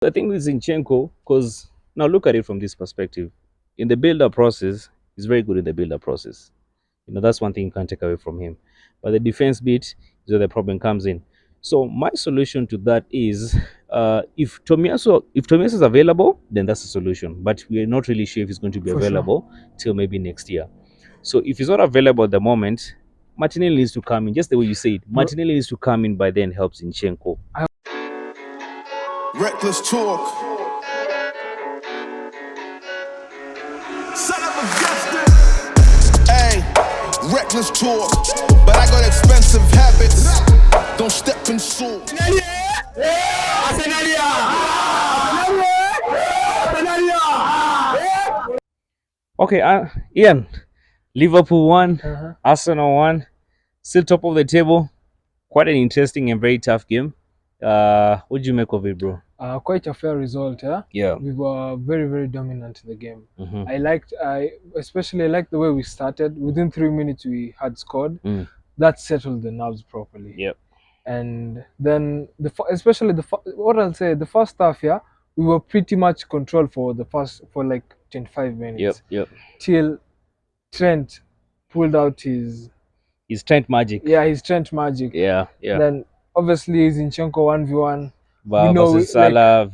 I think with Zinchenko, because now look at it from this perspective. In the build-up process, he's very good in the build-up process. That's one thing you can't take away from him. But the defense bit is where the problem comes in. So my solution to that is, if Tomiyasu is available, then that's the solution. But we are not really sure if he's going to be For sure. available till maybe next year. So if he's not available at the moment, Martinelli needs to come in, just the way you said. Martinelli needs to come in by then help Zinchenko. Reckless talk. Son of a gangster. Hey, reckless talk. But I got expensive habits. Don't step in salt. Okay, Ian, Liverpool won, Arsenal won, still top of the table. Quite an interesting and very tough game. What do you make of it, bro? Quite a fair result, yeah. Yeah. We were very, very dominant in the game. Mhm. I especially liked the way we started. Within 3 minutes, we had scored. That settled the nerves properly. Yep. And then what I'll say, the first half, yeah, we were pretty much controlled for like 25 minutes. Yep. Till Trent pulled out his Trent magic. his Trent magic. Yeah. Then obviously Zinchenko 1v1. Versus Salah.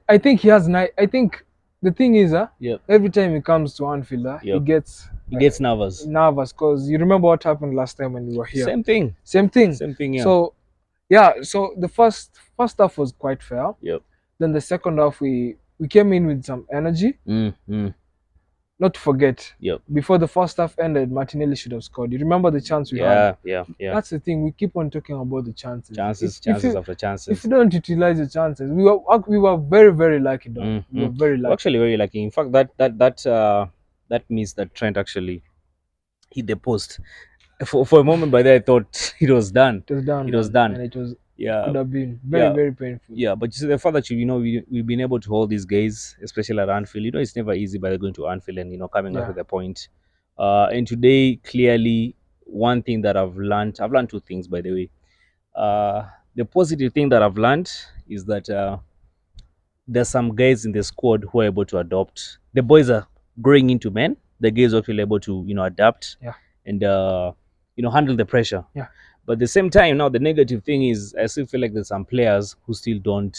I think he has I think the thing is, Yep. every time he comes to Anfield, he Yep. gets He gets nervous. because you remember what happened last time when we were here. Same thing. Yeah. So the first half was quite fair. Yep. Then the second half we came in with some energy. Not to forget, Yep. before the first half ended, Martinelli should have scored. You remember the chance we had? Yeah. That's the thing. We keep on talking about the chances. Chances after chances. If you don't utilize the chances, we were very, very lucky, though. We were very lucky. Actually, very lucky. In fact, that means that Trent actually hit the post. For a moment, by there, I thought it was done. It was done. It was done. And it was. Yeah. Could have been very, very painful. Yeah, but you see the fact that we've been able to hold these guys, especially at Anfield. It's never easy by going to Anfield and coming out with a point. And today, clearly, one thing that I've learned two things, by the way. The positive thing that I've learned is that there's some guys in the squad who are able to adopt. The boys are growing into men. The guys are actually able to adapt. Yeah. And handle the pressure. Yeah. But at the same time, now the negative thing is I still feel like there's some players who still don't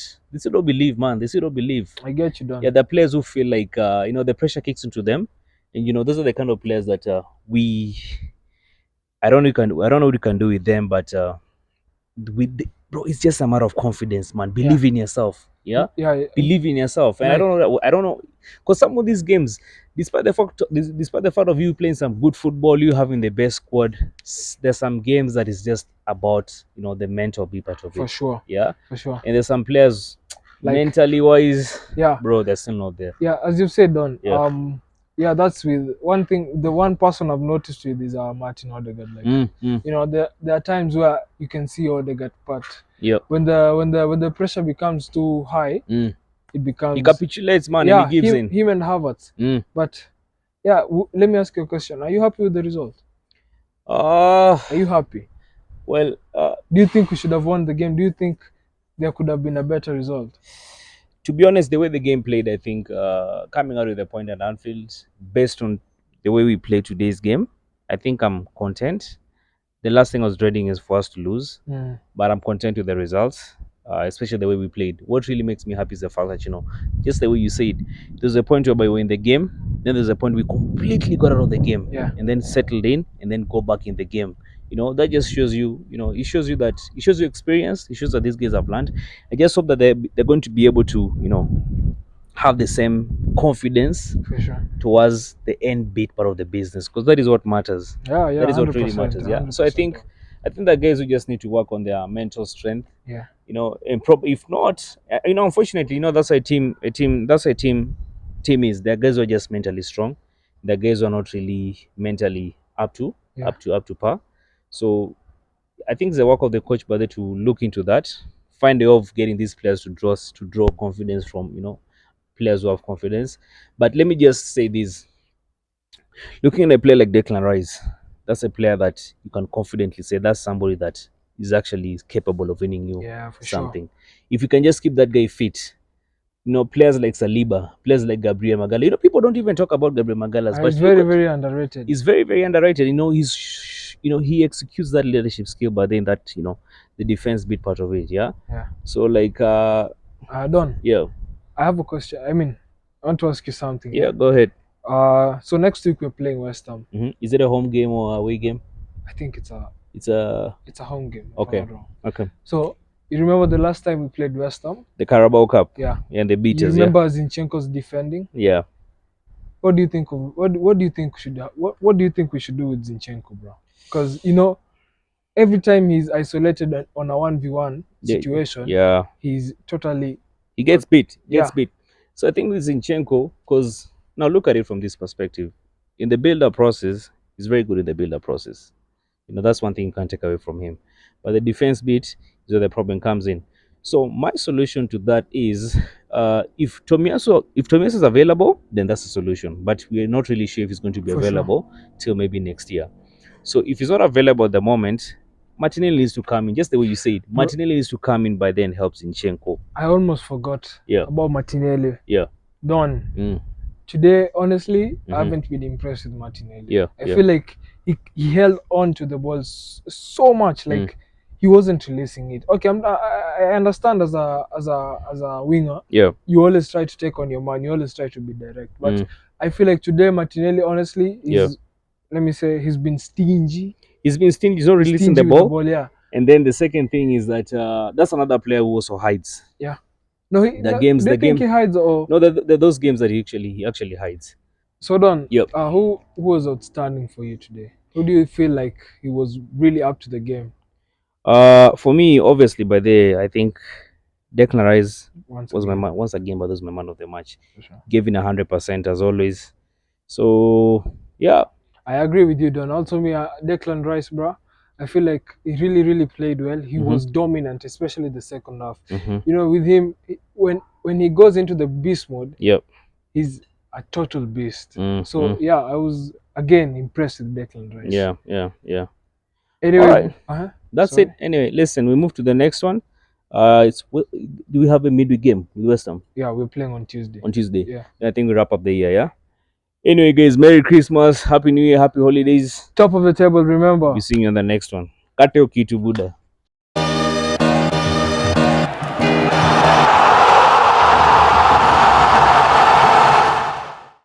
believe, man. They still don't believe. I get you, Don. Yeah, the players who feel like the pressure kicks into them, and those are the kind of players that I don't know what you can do with them, but bro, it's just a matter of confidence, man. Believe in yourself. Yeah. Believe in yourself. And I don't know, because some of these games, despite the fact of you playing some good football, you having the best squad, there's some games that is just about the mental part of it. For sure. Yeah. For sure. And there's some players mentally wise, yeah, bro, they're still not there. Yeah, as you've said, Don. Yeah. That's with one thing. The one person I've noticed with is Martin Odegaard. There are times where you can see Odegaard, but when the pressure becomes too high, it becomes he capitulates, man. And he gives in. Him and Havertz. But let me ask you a question. Are you happy with the result? Are you happy? Well, do you think we should have won the game? Do you think there could have been a better result? To be honest, the way the game played, I think coming out with a point at Anfield, based on the way we played today's game, I think I'm content. The last thing I was dreading is for us to lose, but I'm content with the results, especially the way we played. What really makes me happy is the fact that, just the way you said, there's a point whereby we're in the game, then there's a point we completely got out of the game, and then settled in, and then go back in the game. That just shows you, it shows you experience. It shows that these guys have learned. I just hope that they're going to be able to, have the same confidence towards the end bit part of the business, because that is what matters. Yeah, that is what really matters. Yeah. So I think that guys who just need to work on their mental strength. Yeah. And if not, unfortunately, that's a team is. There are guys who are just mentally strong. The guys who are not really mentally up to par. So I think it's the work of the coach, but to look into that, find a way of getting these players to draw confidence from players who have confidence. But let me just say this: looking at a player like Declan Rice, that's a player that you can confidently say that's somebody that is actually capable of winning you something. Sure. If you can just keep that guy fit, players like Saliba, players like Gabriel Magala. People don't even talk about Gabriel Magala, but he's very underrated. He's very underrated. He executes that leadership skill, but then that the defense bit part of it. Yeah. So like Don. Yeah. I have a question. I mean, I want to ask you something. Yeah, go ahead. So next week we're playing West Ham. Is it a home game or away game? I think it's a home game. Okay. Okay. So you remember the last time we played West Ham? The Carabao Cup. Yeah. And they beat us. You remember Zinchenko's defending? Yeah. What do you think of what do you think what do you think we should do with Zinchenko, bro? Because every time he's isolated on a 1v1 situation, he gets beat. So I think with Zinchenko, because now look at it from this perspective. In the build-up process, he's very good in the build-up process. That's one thing you can't take away from him. But the defense bit is where the problem comes in. So my solution to that is, if Tomiyasu is available, then that's the solution. But we're not really sure if he's going to be available till maybe next year. So if he's not available at the moment, Martinelli needs to come in, just the way you said. Martinelli needs to come in by then help Zinchenko. I almost forgot about Martinelli. Yeah. Don. Today, honestly, I haven't been impressed with Martinelli. Yeah. I feel like he held on to the ball so much, like he wasn't releasing it. Okay, I understand as a winger. Yeah. You always try to take on your man. You always try to be direct. But I feel like today Martinelli, honestly, let me say, he's been stingy. He's not releasing the ball. Yeah. And then the second thing is that that's another player who also hides. Yeah. No, he hides, or no, those games that he actually hides. So Don, yep. Who was outstanding for you today? Who do you feel like he was really up to the game? For me, obviously, I think Declan Rice was my man. Once again, but was my man of the match. Sure. Gave in 100% as always. So yeah, I agree with you, Don. Also, me, Declan Rice, bro. I feel like he really played well. He was dominant, especially the second half. With him, when he goes into the beast mode, he's a total beast. So yeah, I was again impressed with Declan Rice. Yeah. Anyway, that's it. Anyway, listen, we move to the next one. Do we have a midweek game with West Ham? Yeah, we're playing on Tuesday. Yeah. I think we wrap up the year. Yeah. Anyway, guys, Merry Christmas, Happy New Year, Happy Holidays. Top of the table, remember. We'll see you on the next one. Kate Okitu Buddha.